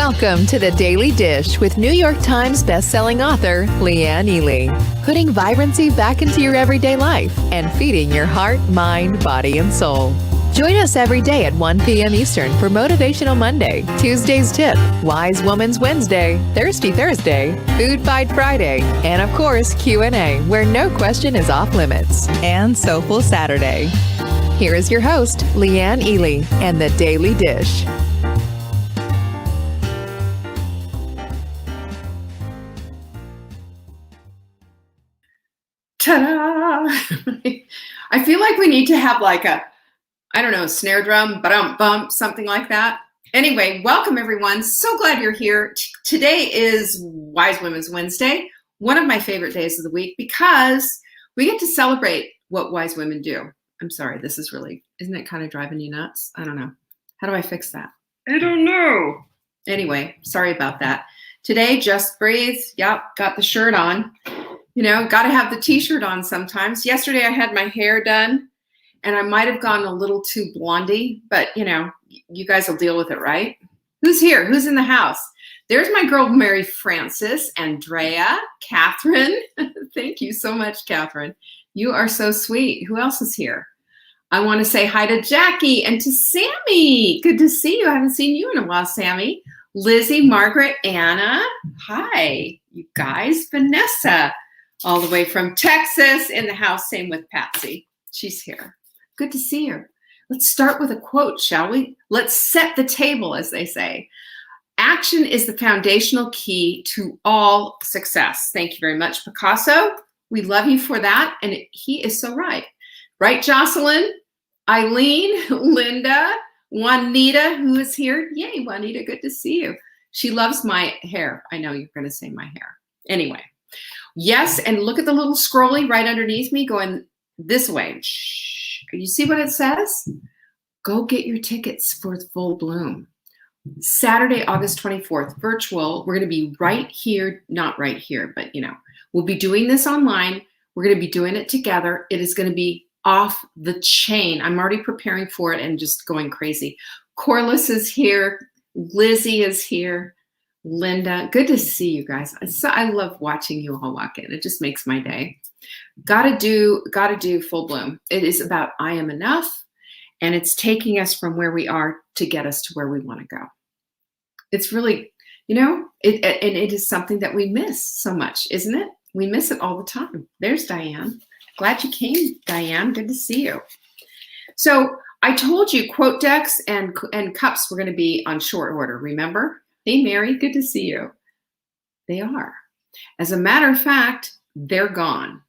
Welcome to the Daily Dish with New York Times bestselling author Leanne Ely. Putting vibrancy back into your everyday life and feeding your heart, mind, body, and soul. Join us every day at 1 p.m. Eastern for Motivational Monday, Tuesday's Tip, Wise Woman's Wednesday, Thirsty Thursday, Food Fight Friday, and of course Q&A, where no question is off limits, and Soulful Saturday. Here is your host, Leanne Ely, and the Daily Dish. Ta-da! I feel like we need to have like a, I don't know, snare drum, bump, something like that. Anyway, welcome everyone. So glad you're here. Today is Wise Women's Wednesday, one of my favorite days of the week because we get to celebrate what wise women do. I'm sorry, this is really, isn't it kind of driving you nuts? I don't know. How do I fix that? I don't know. Anyway, sorry about that. Today, just breathe. Yep, got the shirt on. You know, got to have the t-shirt on sometimes. Yesterday I had my hair done and I might have gone a little too blondie, but you know, you guys will deal with it, right? Who's here? Who's in the house? There's my girl, Mary Frances, Andrea, Catherine. Thank you so much, Catherine. You are so sweet. Who else is here? I want to say hi to Jackie and to Sammy. Good to see you. I haven't seen you in a while, Sammy. Lizzie, Margaret, Anna. Hi, you guys. Vanessa, all the way from Texas in the house. Same with Patsy. She's here. Good to see her. Let's start with a quote, shall we? Let's set the table, as they say. Action is the foundational key to all success. Thank you very much, Picasso. We love you for that. And he is so right. Right, Jocelyn, Eileen, Linda, Juanita, who is here. Yay, Juanita, good to see you. She loves my hair. I know you're going to say my hair. Anyway, yes, and look at the little scrolly right underneath me going this way. Shh. You see what it says? Go get your tickets for Full Bloom. Saturday, August 24th, virtual. We're going to be right here, not right here, but you know, we'll be doing this online. We're going to be doing it together. It is going to be off the chain. I'm already preparing for it and just going crazy. Corliss is here. Lizzie is here. Linda, good to see you guys. I love watching you all walk in. It just makes my day. Gotta do Full Bloom. It is about I am enough, and it's taking us from where we are to get us to where we want to go. It's really, you know, it is something that we miss so much, isn't it? We miss it all the time. There's Diane. Glad you came, Diane. Good to see you. So I told you quote decks and cups were going to be on short order, remember? Hey, Mary, good to see you. They are. As a matter of fact, they're gone.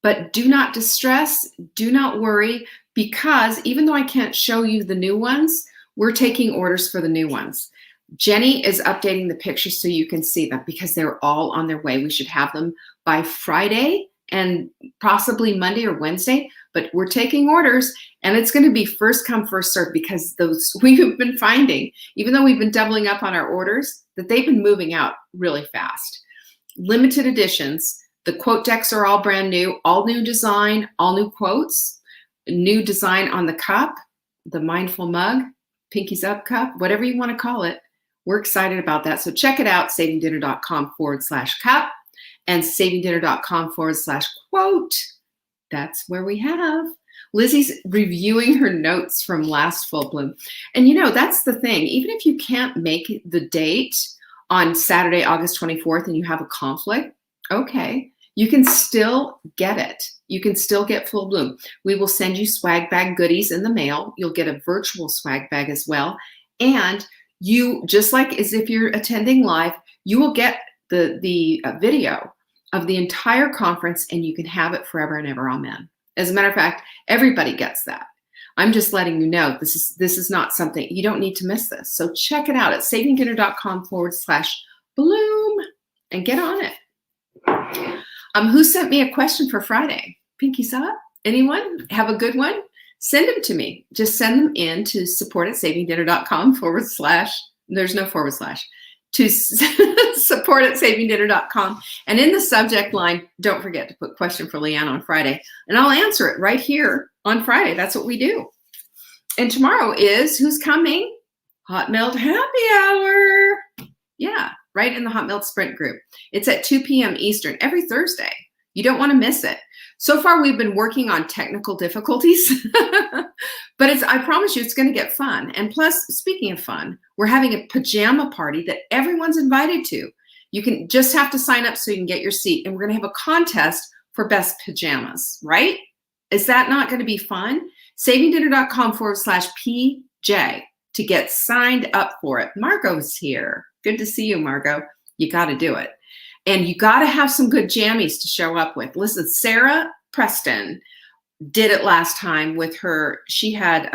But do not distress, do not worry, because even though I can't show you the new ones, we're taking orders for the new ones. Jenny is updating the pictures so you can see them because they're all on their way. We should have them by Friday and possibly Monday or Wednesday, but we're taking orders and it's going to be first come, first serve because those we have been finding, even though we've been doubling up on our orders, that they've been moving out really fast. Limited editions. The quote decks are all brand new, all new design, all new quotes, new design on the cup, the mindful mug, Pinkies Up cup, whatever you want to call it. We're excited about that. So check it out, savingdinner.com/cup and savingdinner.com/quote. That's where we have. Lizzie's reviewing her notes from last Full Bloom. And you know, that's the thing. Even if you can't make the date on Saturday, August 24th, and you have a conflict, okay, you can still get it. You can still get Full Bloom. We will send you swag bag goodies in the mail. You'll get a virtual swag bag as well. And you, just like as if you're attending live, you will get the video of the entire conference and you can have it forever and ever. Amen. As a matter of fact, everybody gets that. I'm just letting you know this is not something, you don't need to miss this. So check it out at savingdinner.com/bloom and get on it. Who sent me a question for Friday? Pinkies up? Anyone have a good one? Send them to me. Just send them in to support@savingdinner.com/ there's no / to support@savingdinner.com. And in the subject line, don't forget to put question for Leanne on Friday. And I'll answer it right here on Friday. That's what we do. And tomorrow is, who's coming? Hot Melt Happy Hour. Yeah, right in the Hot Milk Sprint group. It's at 2 p.m. Eastern every Thursday. You don't want to miss it. So far, we've been working on technical difficulties, but I promise you, it's going to get fun. And plus, speaking of fun, we're having a pajama party that everyone's invited to. You can just have to sign up so you can get your seat. And we're going to have a contest for best pajamas, right? Is that not going to be fun? SavingDinner.com/PJ to get signed up for it. Margot's here. Good to see you, Margot. You got to do it. And you got to have some good jammies to show up with. Listen, Sarah Preston did it last time with her. She had,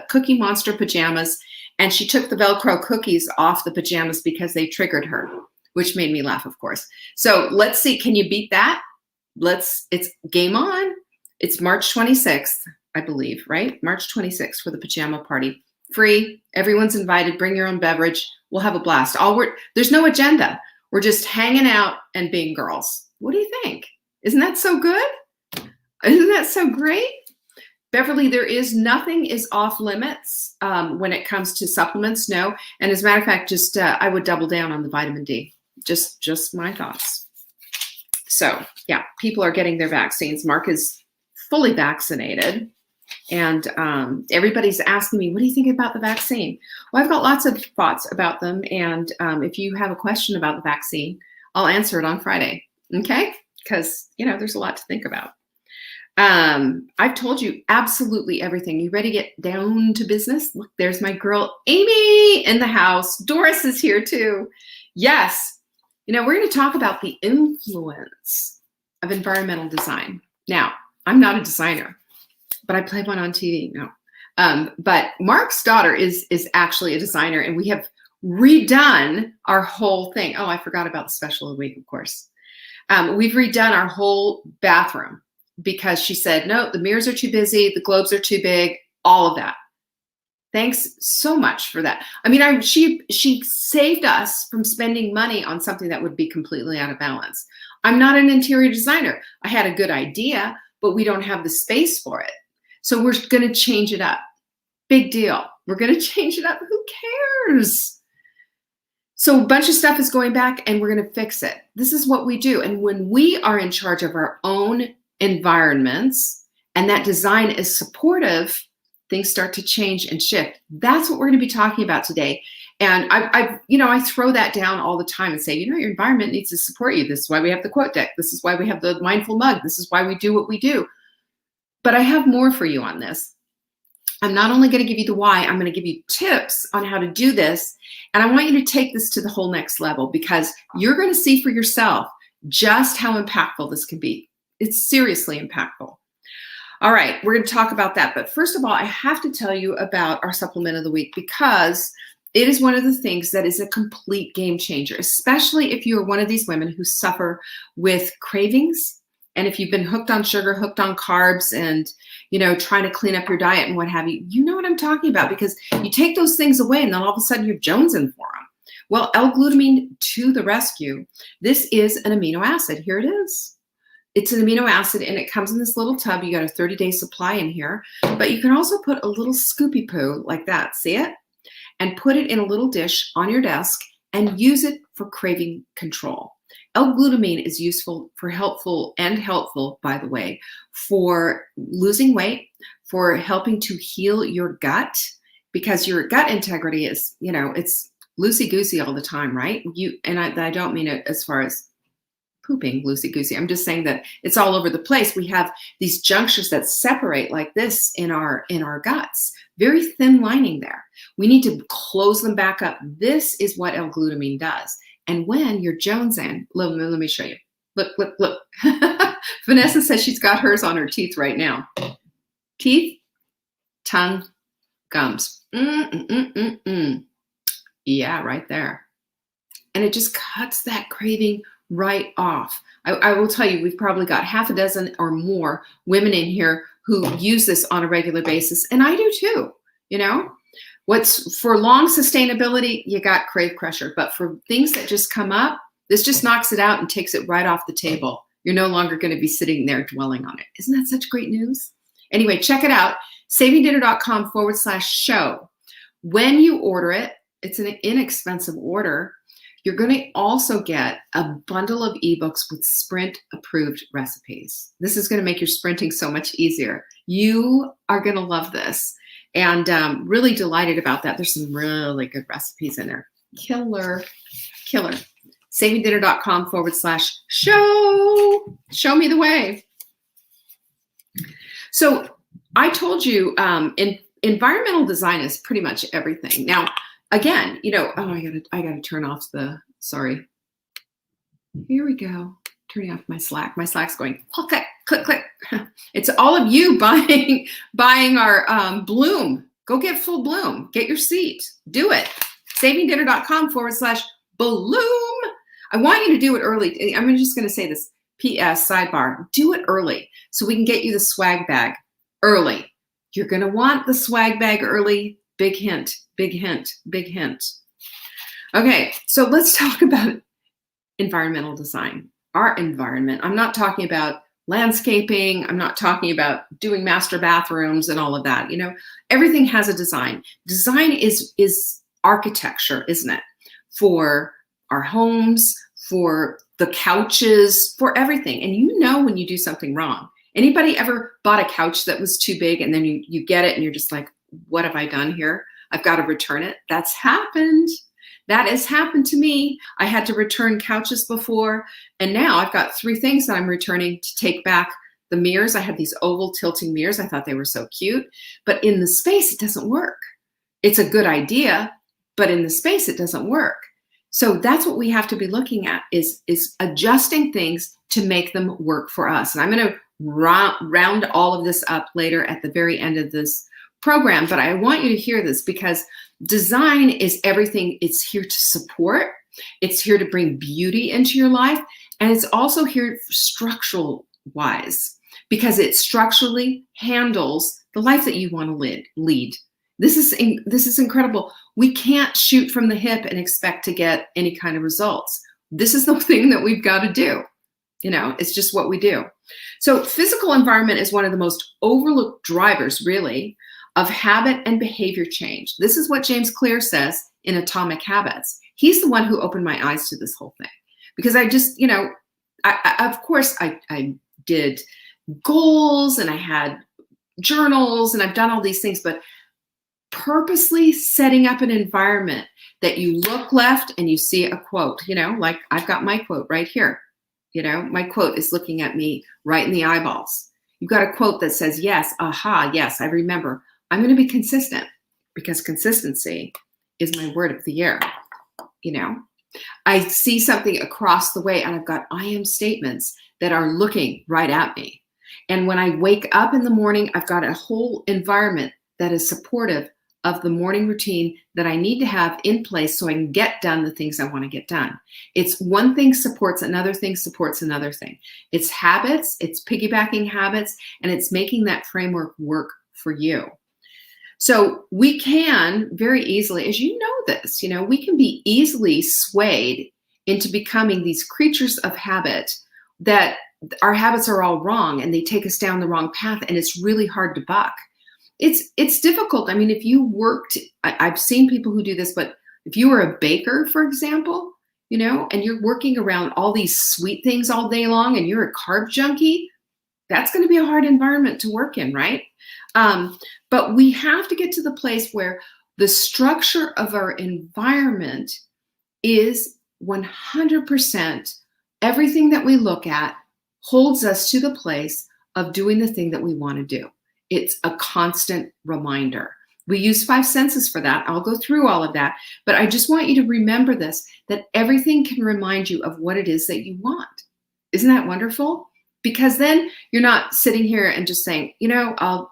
Cookie Monster pajamas. And she took the Velcro cookies off the pajamas because they triggered her, which made me laugh, of course. So let's see. Can you beat that? It's game on. It's March 26th, I believe, right? March 26th for the pajama party. Free. Everyone's invited. Bring your own beverage. We'll have a blast. There's no agenda. We're just hanging out and being girls. What do you think? Isn't that so good? Isn't that so great? Beverly, nothing is off limits when it comes to supplements, no. And as a matter of fact, I would double down on the vitamin D. Just my thoughts. So yeah, people are getting their vaccines. Mark is fully vaccinated. And everybody's asking me, what do you think about the vaccine? Well, I've got lots of thoughts about them. And if you have a question about the vaccine, I'll answer it on Friday. Okay? Because, there's a lot to think about. I've told you absolutely everything. You ready to get down to business? Look, there's my girl, Amy, in the house. Doris is here too. Yes. We're going to talk about the influence of environmental design. Now, I'm not a designer, but I play one on TV. No. But Mark's daughter is actually a designer, and we have redone our whole thing. Oh, I forgot about the special of the week, of course. We've redone our whole bathroom because she said, no, the mirrors are too busy, the globes are too big, all of that. Thanks so much for that. I mean, she saved us from spending money on something that would be completely out of balance. I'm not an interior designer. I had a good idea, but we don't have the space for it. So we're going to change it up. Big deal. We're going to change it up. Who cares? So a bunch of stuff is going back and we're going to fix it. This is what we do. And when we are in charge of our own environments and that design is supportive, things start to change and shift. That's what we're going to be talking about today. And I throw that down all the time and say, your environment needs to support you. This is why we have the quote deck. This is why we have the mindful mug. This is why we do what we do. But I have more for you on this. I'm not only going to give you the why, I'm going to give you tips on how to do this. And I want you to take this to the whole next level because you're going to see for yourself just how impactful this can be. It's seriously impactful. All right, we're going to talk about that. But first of all, I have to tell you about our supplement of the week because it is one of the things that is a complete game changer, especially if you're one of these women who suffer with cravings. And if you've been hooked on sugar, hooked on carbs, and, trying to clean up your diet and what have you, you know what I'm talking about because you take those things away and then all of a sudden you're jonesing for them. Well, L-glutamine to the rescue. This is an amino acid. Here it is. It's an amino acid and it comes in this little tub. You got a 30-day supply in here, but you can also put a little scoopy poo like that. See it? And put it in a little dish on your desk and use it for craving control. L-glutamine is useful for helpful, by the way, for losing weight, for helping to heal your gut, because your gut integrity is, it's loosey-goosey all the time, right? I don't mean it as far as pooping loosey-goosey. I'm just saying that it's all over the place. We have these junctures that separate like this in our guts. Very thin lining there. We need to close them back up. This is what L-glutamine does. And when you're jonesing, let me show you. Look. Vanessa says she's got hers on her teeth right now. Teeth, tongue, gums. Yeah, right there. And it just cuts that craving right off. I will tell you, we've probably got half a dozen or more women in here who use this on a regular basis. And I do too, What's for long sustainability, you got crave crusher. But for things that just come up, this just knocks it out and takes it right off the table. You're no longer going to be sitting there dwelling on it. Isn't that such great news? Anyway, check it out. SavingDinner.com/show. When you order it, it's an inexpensive order. You're going to also get a bundle of ebooks with sprint approved recipes. This is going to make your sprinting so much easier. You are going to love this, and really delighted about that. There's some really good recipes in there. Killer. savingdinner.com/show. Show me the way. So I told you environmental design is pretty much everything. Now, again, I gotta turn off the, sorry. Here we go. Turning off my Slack. My Slack's going click, click, click. It's all of you buying our Bloom. Go get full Bloom. Get your seat. Do it. savingdinner.com/Bloom. I want you to do it early. I'm just going to say this. P.S. sidebar. Do it early so we can get you the swag bag early. You're going to want the swag bag early. Big hint, big hint, big hint. Okay, so let's talk about environmental design. Our environment. I'm not talking about landscaping. I'm not talking about doing master bathrooms and all of that. Everything has a design. Design is architecture, isn't it? For our homes, for the couches, for everything. And when you do something wrong. Anybody ever bought a couch that was too big and then you get it and you're just like, what have I done here? I've got to return it. That's happened. That has happened to me. I had to return couches before, and now I've got 3 things that I'm returning to take back. The mirrors, I had these oval tilting mirrors. I thought they were so cute, but in the space, it doesn't work. It's a good idea, but in the space, it doesn't work. So that's what we have to be looking at is adjusting things to make them work for us. And I'm going to round all of this up later at the very end of this program, but I want you to hear this because design is everything. It's here to support. It's here to bring beauty into your life. And it's also here structural wise because it structurally handles the life that you want to lead. This is incredible. We can't shoot from the hip and expect to get any kind of results. This is the thing that we've got to do. It's just what we do. So physical environment is one of the most overlooked drivers, really, of habit and behavior change. This is what James Clear says in Atomic Habits. He's the one who opened my eyes to this whole thing because I just, of course I did goals and I had journals and I've done all these things, but purposely setting up an environment that you look left and you see a quote, like I've got my quote right here. My quote is looking at me right in the eyeballs. You've got a quote that says, yes, aha, yes, I remember. I'm going to be consistent because consistency is my word of the year. I see something across the way and I've got I am statements that are looking right at me. And when I wake up in the morning, I've got a whole environment that is supportive of the morning routine that I need to have in place so I can get done the things I want to get done. It's one thing supports another thing supports another thing. It's habits, it's piggybacking habits, and it's making that framework work for you. So we can very easily, as you know this, we can be easily swayed into becoming these creatures of habit that our habits are all wrong and they take us down the wrong path and it's really hard to buck. It's difficult. I mean, if you worked, I've seen people who do this, but if you were a baker, for example, and you're working around all these sweet things all day long and you're a carb junkie, that's going to be a hard environment to work in, right? But we have to get to the place where the structure of our environment is 100% everything that we look at holds us to the place of doing the thing that we want to do. It's a constant reminder. We use 5 senses for that. I'll go through all of that, but I just want you to remember this, that everything can remind you of what it is that you want. Isn't that wonderful? Because then you're not sitting here and just saying, I'll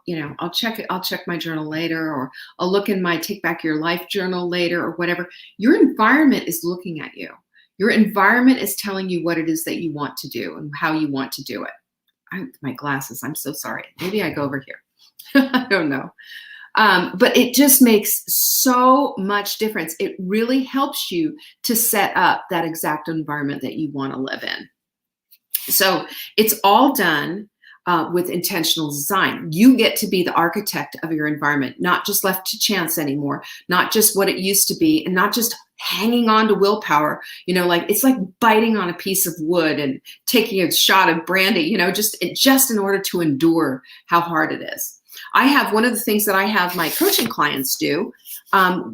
check my journal later, or I'll look in my Take Back Your Life journal later, or whatever. Your environment is looking at you. Your environment is telling you what it is that you want to do and how you want to do it. My glasses, I'm so sorry. Maybe I go over here. I don't know. But it just makes so much difference. It really helps you to set up that exact environment that you want to live in. So it's all done with intentional design. You get to be the architect of your environment, not just left to chance anymore, not just what it used to be, and not just hanging on to willpower. Like it's like biting on a piece of wood and taking a shot of brandy, just in order to endure how hard it is. I have one of the things that I have my coaching clients do. I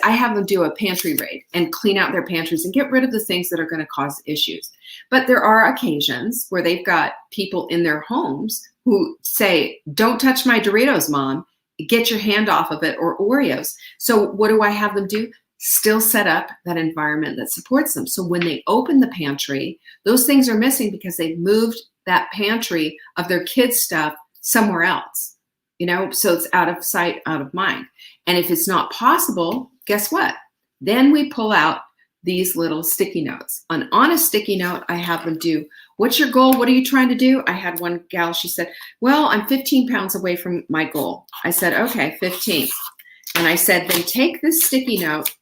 have them do a pantry raid and clean out their pantries and get rid of the things that are going to cause issues. But there are occasions where they've got people in their homes who say, "Don't touch my Doritos, Mom. Get your hand off of it," or Oreos. So what do I have them do? Still set up that environment that supports them. So when they open the pantry, those things are missing because they've moved that pantry of their kids' stuff somewhere else. So it's out of sight, out of mind. And if it's not possible, guess what? Then we pull out these little sticky notes. On a sticky note, I have them do, "What's your goal? What are you trying to do?" I had one gal, she said, "Well, I'm 15 pounds away from my goal." I said, "Okay, 15. And I said, then take this sticky note,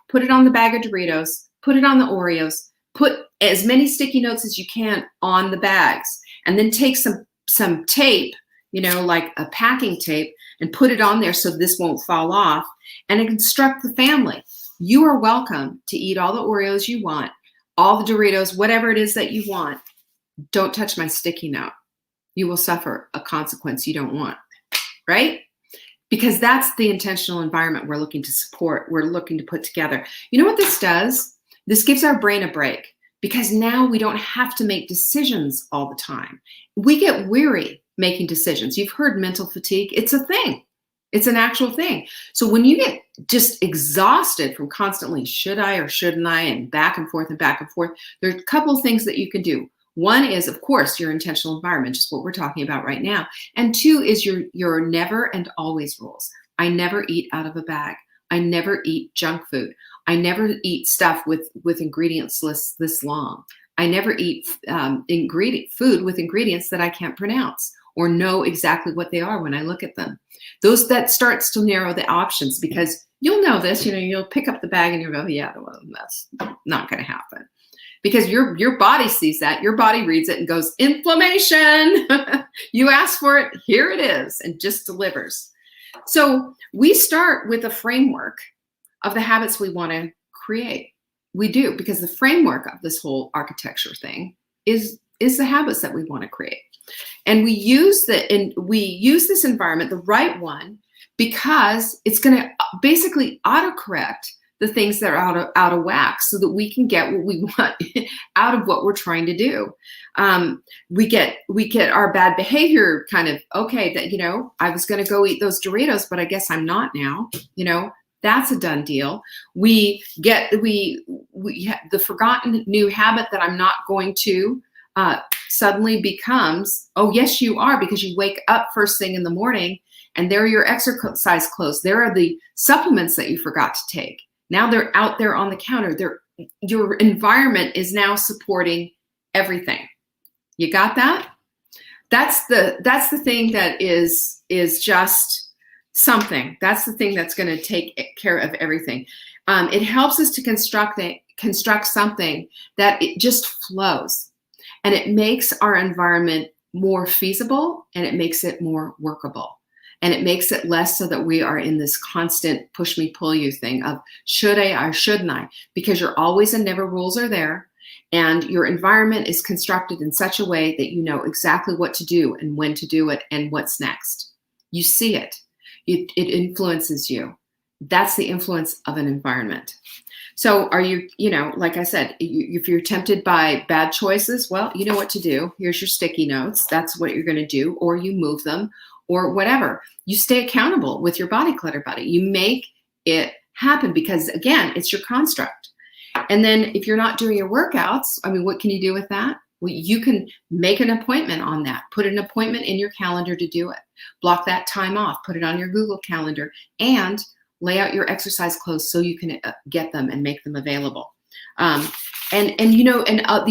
put it on the bag of Doritos, put it on the Oreos, put as many sticky notes as you can on the bags, and then take some tape, like a packing tape, and put it on there so this won't fall off, and instruct the family. You are welcome to eat all the Oreos you want, all the Doritos, whatever it is that you want. Don't touch my sticky note. You will suffer a consequence you don't want," right? Because that's the intentional environment we're looking to support, we're looking to put together. You know what this does? This gives our brain a break, because now we don't have to make decisions all the time. We get weary making decisions. You've heard mental fatigue. It's a thing. It's an actual thing. So when you get just exhausted from constantly should I or shouldn't I, and back and forth, there are a couple of things that you can do. One is, of course, your intentional environment, just what we're talking about right now. And two is your never and always rules. I never eat out of a bag. I never eat junk food. I never eat stuff with ingredients lists this long. I never eat food with ingredients that I can't pronounce or know exactly what they are when I look at them. That starts to narrow the options, because you'll know this, you'll pick up the bag and you'll go, "Yeah, well, that's not going to happen." Because your body sees that, your body reads it and goes, "Inflammation." You asked for it, here it is, and just delivers. So we start with a framework of the habits we want to create. We do, because the framework of this whole architecture thing is the habits that we want to create. And we use this environment, the right one, because it's going to basically autocorrect the things that are out of whack, so that we can get what we want out of what we're trying to do. We get our bad behavior kind of, okay, that, I was going to go eat those Doritos, but I guess I'm not now, that's a done deal. We get the forgotten new habit that I'm not going to suddenly becomes, oh, yes, you are, because you wake up first thing in the morning and there are your exercise clothes. There are the supplements that you forgot to take. Now they're out there on the counter. Your environment is now supporting everything. You got that? That's the thing that is just something. That's the thing that's going to take care of everything. It helps us to construct something that it just flows. And it makes our environment more feasible, and it makes it more workable. And it makes it less so that we are in this constant push me, pull you thing of should I or shouldn't I? Because your always and never rules are there. And your environment is constructed in such a way that you know exactly what to do and when to do it and what's next. You see it. It influences you. That's the influence of an environment. So are you, like I said, if you're tempted by bad choices, well, you know what to do. Here's your sticky notes. That's what you're going to do. Or you move them or whatever. You stay accountable with your body clutter buddy. You make it happen because, again, it's your construct. And then if you're not doing your workouts, what can you do with that? Well, you can make an appointment on that. Put an appointment in your calendar to do it. Block that time off. Put it on your Google Calendar and lay out your exercise clothes so you can get them and make them available. The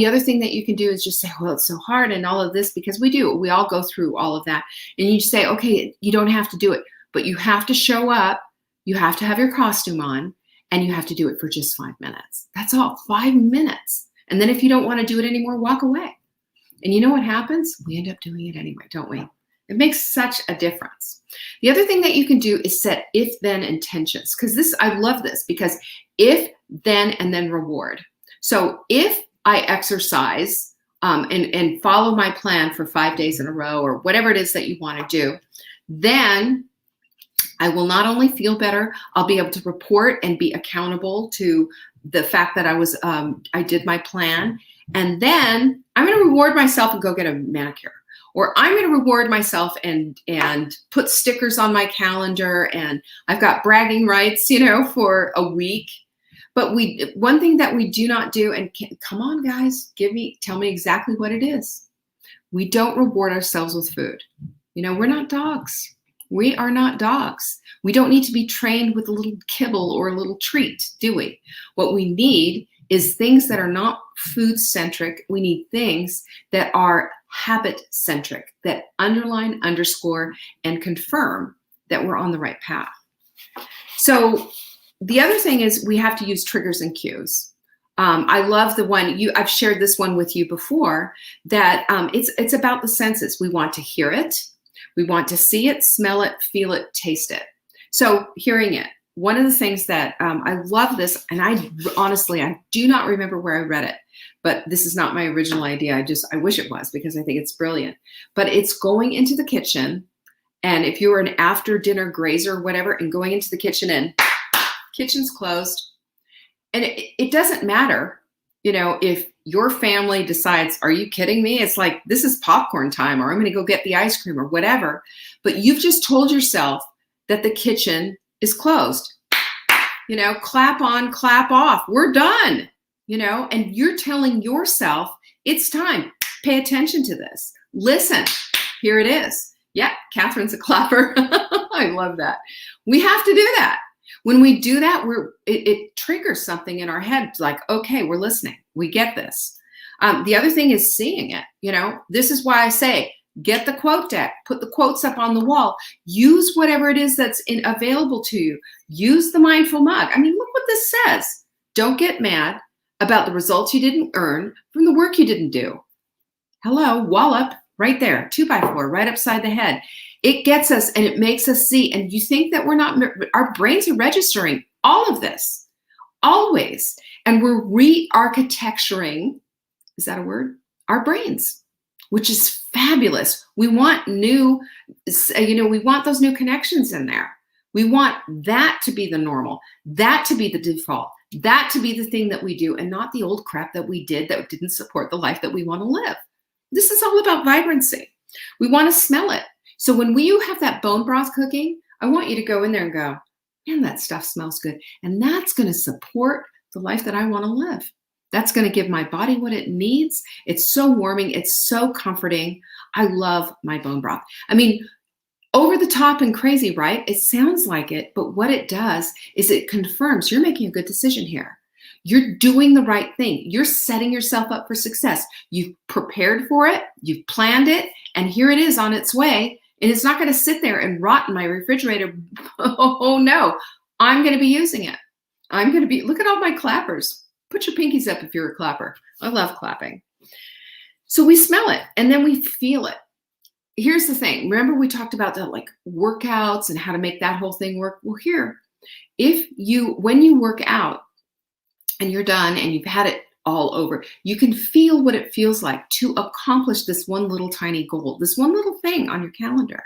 other thing that you can do is just say, well, it's so hard and all of this, because we all go through all of that. And you say, okay, you don't have to do it, but you have to show up. You have to have your costume on and you have to do it for just 5 minutes. That's all, 5 minutes. And then if you don't want to do it anymore, walk away. And you know what happens? We end up doing it anyway, don't we? It makes such a difference. The other thing that you can do is set if-then intentions, because I love this, because if, then, and then reward. So if I exercise and follow my plan for 5 days in a row, or whatever it is that you want to do, then I will not only feel better, I'll be able to report and be accountable to the fact that I did my plan. And then I'm going to reward myself and go get a manicure. Or I'm going to reward myself and put stickers on my calendar, and I've got bragging rights, for a week. But one thing that we do not do, and come on, guys, tell me exactly what it is. We don't reward ourselves with food. We're not dogs. We are not dogs. We don't need to be trained with a little kibble or a little treat, do we? What we need is things that are not food-centric. We need things that are habit-centric, that underline, underscore, and confirm that we're on the right path. So the other thing is we have to use triggers and cues. I love the one, I've shared this one with you before, that it's about the senses. We want to hear it. We want to see it, smell it, feel it, taste it. So hearing it. One of the things that I love this, and I do not remember where I read it, but this is not my original idea. I wish it was, because I think it's brilliant. But it's going into the kitchen, and if you were an after dinner grazer or whatever, and going into the kitchen and kitchen's closed, and it doesn't matter, if your family decides, are you kidding me? It's like, this is popcorn time, or I'm going to go get the ice cream or whatever. But you've just told yourself that the kitchen is closed. Clap on, clap off. We're done. And you're telling yourself it's time. Pay attention to this. Listen, here it is. Yeah, Catherine's a clapper. I love that. We have to do that. When we do that, it triggers something in our head, like, okay, we're listening. We get this. The other thing is seeing it. This is why I say, get the quote deck, put the quotes up on the wall, use whatever it is that's available to you. Use the mindful mug. I mean, look what this says. Don't get mad about the results you didn't earn from the work you didn't do. Hello, wallop, right there, 2x4, right upside the head. It gets us and it makes us see. And you think that our brains are registering all of this, always. And we're re-architecturing, is that a word? Our brains, which is fabulous. We want we want those new connections in there. We want that to be the normal, that to be the default, that to be the thing that we do, and not the old crap that we did that didn't support the life that we want to live. This is all about vibrancy. We want to smell it. So when you have that bone broth cooking, I want you to go in there and go, man, that stuff smells good. And that's going to support the life that I want to live. That's going to give my body what it needs. It's so warming. It's so comforting. I love my bone broth. I mean, over the top and crazy, right? It sounds like it, but what it does is it confirms you're making a good decision here. You're doing the right thing. You're setting yourself up for success. You've prepared for it. You've planned it. And here it is on its way. And it's not going to sit there and rot in my refrigerator. Oh, no. I'm going to be using it. Look at all my clappers. Put your pinkies up if you're a clapper. I love clapping. So we smell it and then we feel it. Here's the thing. Remember we talked about the workouts and how to make that whole thing work? Well, when you work out and you're done and you've had it all over, you can feel what it feels like to accomplish this one little tiny goal, this one little thing on your calendar.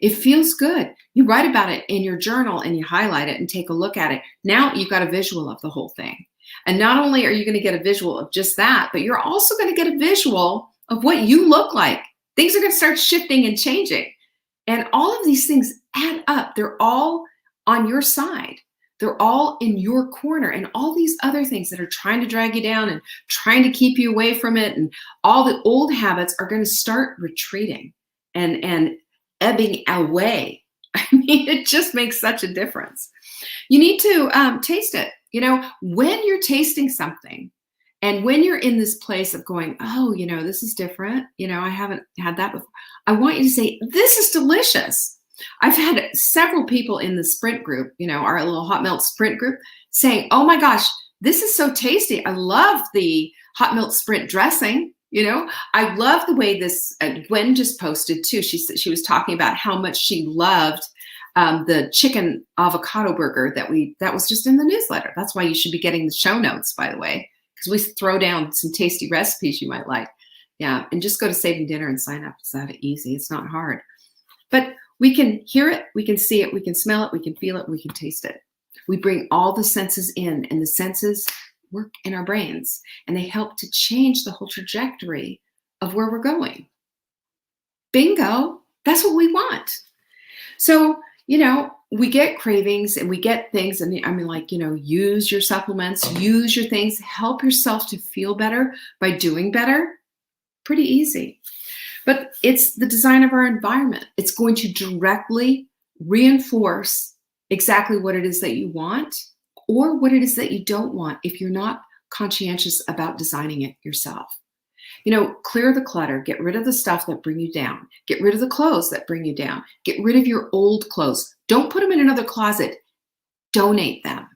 It feels good. You write about it in your journal and you highlight it and take a look at it. Now you've got a visual of the whole thing. And not only are you going to get a visual of just that, but you're also going to get a visual of what you look like. Things are going to start shifting and changing. And all of these things add up. They're all on your side. They're all in your corner. And all these other things that are trying to drag you down and trying to keep you away from it, and all the old habits are going to start retreating and ebbing away. I mean, it just makes such a difference. You need to taste it. When you're tasting something and when you're in this place of going, oh, this is different. I haven't had that before. I want you to say, this is delicious. I've had several people in the sprint group, our little hot melt sprint group, saying, oh my gosh, this is so tasty. I love the hot melt sprint dressing. I love the way this Gwen just posted too. She was talking about how much she loved the chicken avocado burger that was just in the newsletter. That's why you should be getting the show notes, by the way, because we throw down some tasty recipes you might like. Yeah, and just go to Saving Dinner and sign up. It's that easy. It's not hard. But we can hear it, we can see it, we can smell it, we can feel it, we can taste it. We bring all the senses in, and the senses work in our brains, and they help to change the whole trajectory of where we're going. Bingo, that's what we want. So, we get cravings and we get things, and use your supplements, use your things, help yourself to feel better by doing better. Pretty easy. But it's the design of our environment. It's going to directly reinforce exactly what it is that you want or what it is that you don't want if you're not conscientious about designing it yourself. Clear the clutter, get rid of the stuff that bring you down, get rid of the clothes that bring you down, get rid of your old clothes. Don't put them in another closet. Donate them.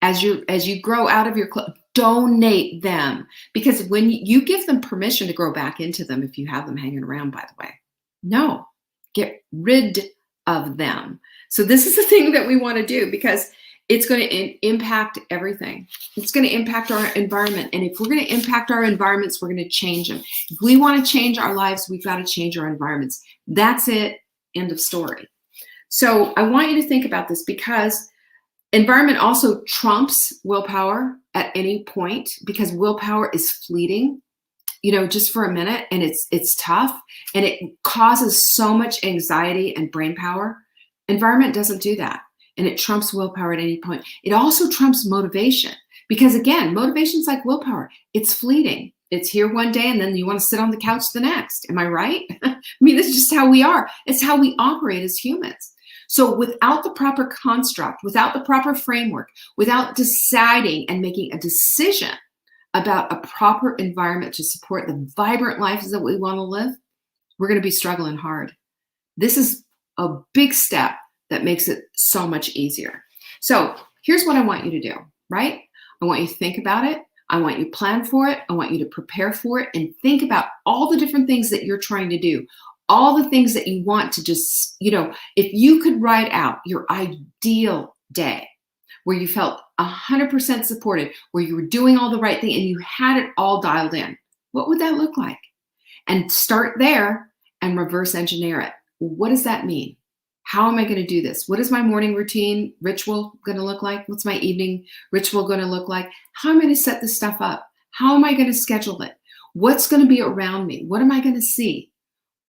As you grow out of your clothes, donate them, because when you give them permission to grow back into them, if you have them hanging around, by the way, no, get rid of them. So this is the thing that we want to do, because it's going to impact everything. It's going to impact our environment. And if we're going to impact our environments, we're going to change them. If we want to change our lives, we've got to change our environments. That's it. End of story. So I want you to think about this, because environment also trumps willpower at any point, because willpower is fleeting, just for a minute, and it's tough, and it causes so much anxiety and brain power. Environment doesn't do that, and it trumps willpower at any point. It also trumps motivation, because again, motivation's like willpower. It's fleeting. It's here one day, and then you want to sit on the couch the next. Am I right? This is just how we are. It's how we operate as humans. So without the proper construct, without the proper framework, without deciding and making a decision about a proper environment to support the vibrant lives that we want to live, we're going to be struggling hard. This is a big step that makes it so much easier. So here's what I want you to do, right? I want you to think about it. I want you to plan for it. I want you to prepare for it, and think about all the different things that you're trying to do. All the things that you want to just, if you could write out your ideal day where you felt 100% supported, where you were doing all the right thing and you had it all dialed in, what would that look like? And start there and reverse engineer it. What does that mean? How am I going to do this? What is my morning routine ritual going to look like? What's my evening ritual going to look like? How am I going to set this stuff up? How am I going to schedule it? What's going to be around me? What am I going to see?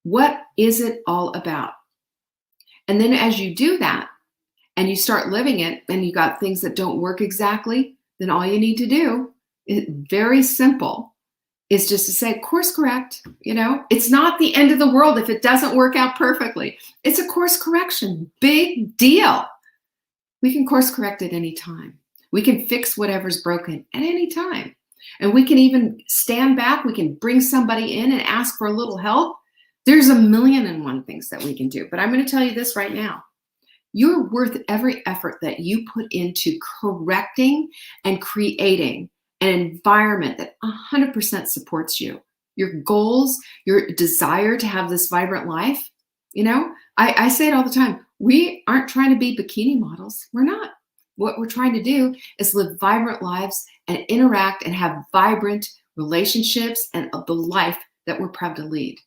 What is it all about? And then as you do that and you start living it, and you got things that don't work exactly, then all you need to do, is very simple, is just to say course correct. It's not the end of the world if it doesn't work out perfectly. It's a course correction. Big deal. We can course correct at any time. We can fix whatever's broken at any time. And we can even stand back. We can bring somebody in and ask for a little help. There's a million and one things that we can do, but I'm going to tell you this right now. You're worth every effort that you put into correcting and creating an environment that 100% supports you. Your goals, your desire to have this vibrant life. I say it all the time. We aren't trying to be bikini models. We're not. What we're trying to do is live vibrant lives and interact and have vibrant relationships and the life that we're proud to lead.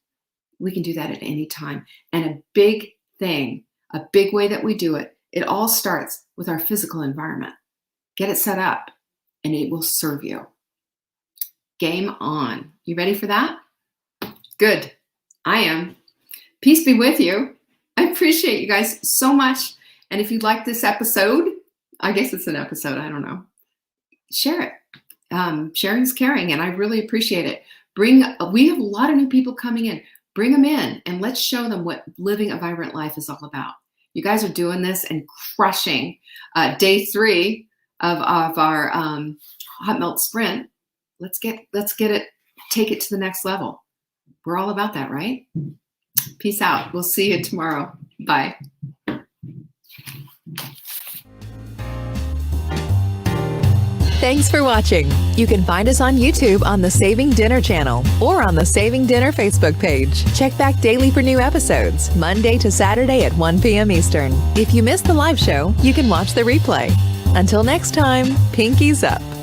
We can do that at any time. And a big thing, a big way that we do it, it all starts with our physical environment. Get it set up, and it will serve you. Game on. You ready for that? Good. I am. Peace be with you. I appreciate you guys so much. And if you like this episode, I guess it's an episode, I don't know, share it. Sharing's caring, and I really appreciate it. We have a lot of new people coming in. Bring them in, and let's show them what living a vibrant life is all about. You guys are doing this and crushing day 3 of our hot melt sprint. Let's get it, take it to the next level. We're all about that, right? Peace out. We'll see you tomorrow. Bye. Thanks for watching. You can find us on YouTube on the Saving Dinner channel or on the Saving Dinner Facebook page. Check back daily for new episodes, Monday to Saturday at 1 p.m. Eastern. If you missed the live show, you can watch the replay. Until next time, pinkies up.